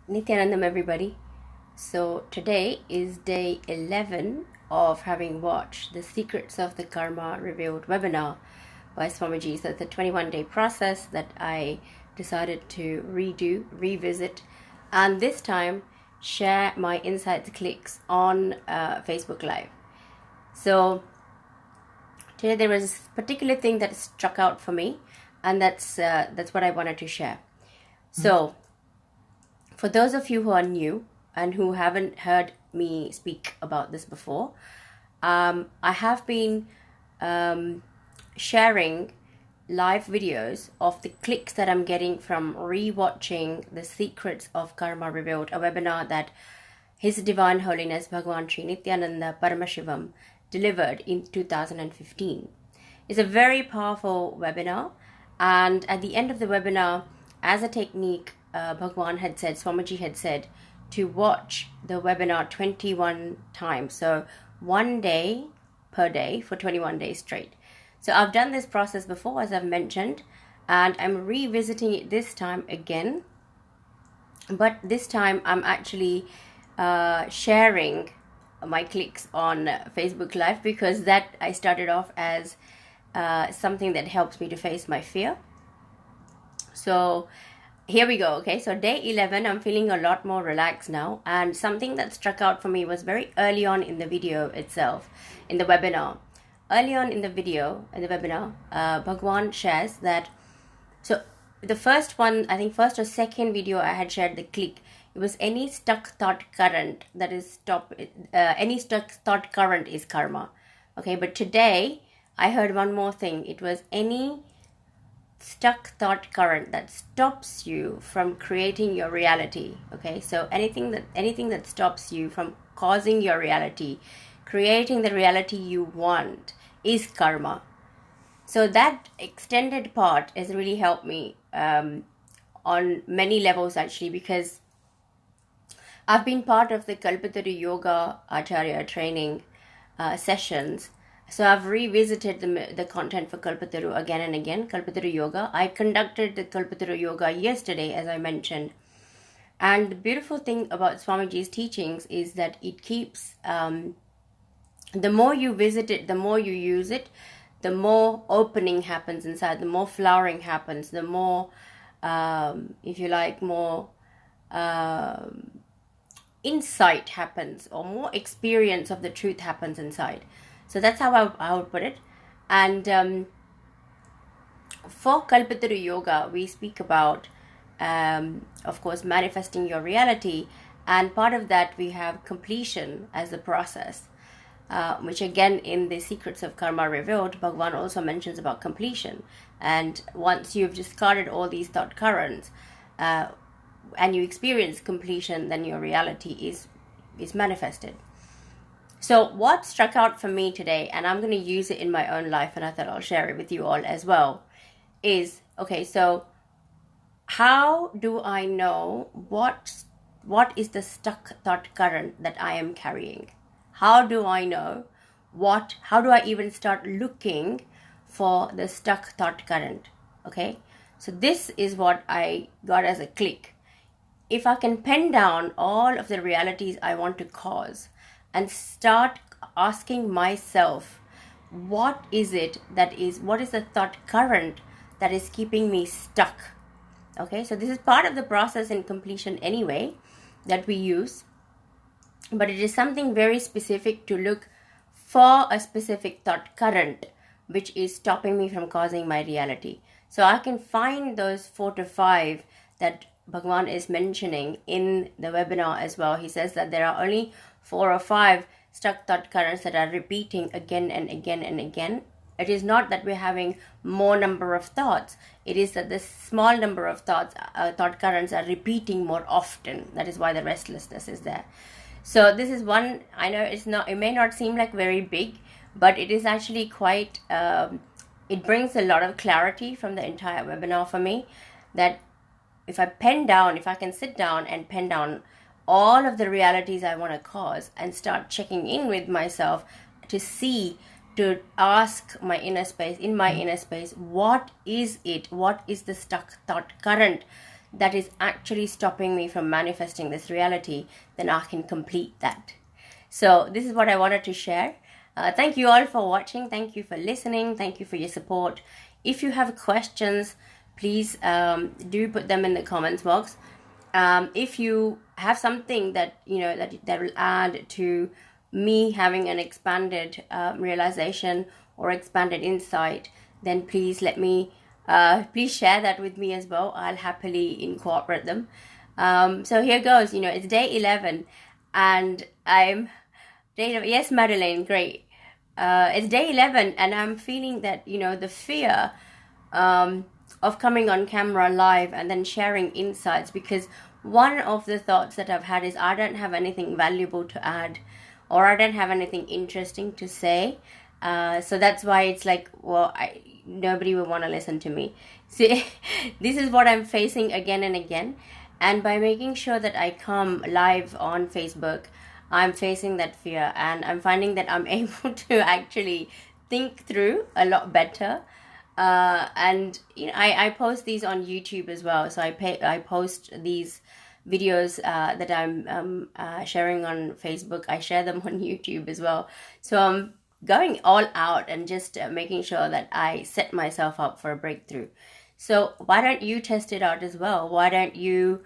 Nityanandam, everybody. So today is day 11 of having watched the Secrets of the Karma Revealed webinar by Swamiji. So it's a 21-day process that I decided to revisit, and this time share my insights clicks on Facebook Live. So today there was a particular thing that struck out for me, and that's what I wanted to share. So for those of you who are new and who haven't heard me speak about this before, I have been sharing live videos of the clicks that I'm getting from rewatching the Secrets of Karma Revealed, a webinar that His Divine Holiness Bhagwan Sri Nityananda Paramashivam delivered in 2015. It's a very powerful webinar, and at the end of the webinar, as a technique, Bhagwan had said, Swamiji had said, to watch the webinar 21 times. So one day per day for 21 days straight. So I've done this process before, as I've mentioned, and I'm revisiting it this time again. But this time I'm actually sharing my clicks on Facebook Live, because that I started off as something that helps me to face my fear. So here we go. Okay, so day 11, I'm feeling a lot more relaxed now, and something that struck out for me was very early on in the video itself, in the webinar. Early on in the webinar, Bhagwan shares that, so the first one, I think first or second video I had shared the click, it was any stuck thought current that is any stuck thought current is karma. Okay, but today I heard one more thing. It was any stuck thought current that stops you from creating your reality. Okay, so anything that stops you from causing your reality, creating the reality you want, is karma. So that extended part has really helped me on many levels, actually, because I've been part of the Kalpataru Yoga Acharya training sessions. So I've revisited the content for Kalpataru again and again, Kalpataru Yoga. I conducted the Kalpataru Yoga yesterday, as I mentioned. And the beautiful thing about Swamiji's teachings is that it keeps, the more you visit it, the more you use it, the more opening happens inside, the more flowering happens, the more, if you like, more insight happens, or more experience of the truth happens inside. So that's how I would put it. And for Kalpataru Yoga, we speak about, of course, manifesting your reality. And part of that, we have completion as the process, which again, in the Secrets of Karma Revealed, Bhagwan also mentions about completion. And once you've discarded all these thought currents, and you experience completion, then your reality is manifested. So what struck out for me today, and I'm going to use it in my own life, and I thought I'll share it with you all as well, is, okay, so how do I know what is the stuck thought current that I am carrying? How do I know how do I even start looking for the stuck thought current? Okay, so this is what I got as a click. If I can pen down all of the realities I want to cause and start asking myself, what is the thought current that is keeping me stuck? Okay, so this is part of the process in completion anyway that we use, but it is something very specific to look for a specific thought current which is stopping me from causing my reality. So I can find those 4 to 5 that Bhagwan is mentioning in the webinar as well. He says that there are only 4 or 5 stuck thought currents that are repeating again and again and again. It is not that we're having more number of thoughts. It is that the small number of thought currents are repeating more often. That is why the restlessness is there. So this is one, I know it may not seem like very big, but it is actually quite, it brings a lot of clarity from the entire webinar for me, that if I can sit down and pen down all of the realities I want to cause and start checking in with myself to ask my inner space, what is the stuck thought current that is actually stopping me from manifesting this reality, then I can complete that. So this is what I wanted to share. Thank you all for watching. Thank you for listening. Thank you for your support. If you have questions, please do put them in the comments box. If you have something that that will add to me having an expanded realization or expanded insight, then please please share that with me as well. I'll happily incorporate them. So here goes. It's day 11, and yes, Madeline, great. It's day 11, and I'm feeling that the fear of coming on camera live and then sharing insights, because one of the thoughts that I've had is I don't have anything valuable to add, or I don't have anything interesting to say. So that's why it's like, well, nobody will want to listen to me. See, this is what I'm facing again and again. And by making sure that I come live on Facebook, I'm facing that fear, and I'm finding that I'm able to actually think through a lot better. And I post these on YouTube as well. So I post these videos that I'm sharing on Facebook. I share them on YouTube as well. So I'm going all out and just making sure that I set myself up for a breakthrough. So why don't you test it out as well? Why don't you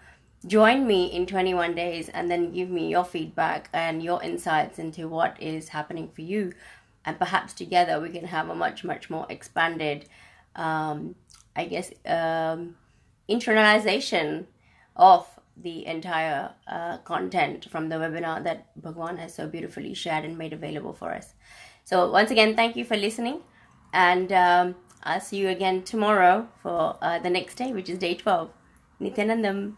join me in 21 days and then give me your feedback and your insights into what is happening for you, and perhaps together we can have a much more expanded internalization of the entire content from the webinar that Bhagwan has so beautifully shared and made available for us. So once again, thank you for listening, and I'll see you again tomorrow for the next day, which is day 12. Nityanandam.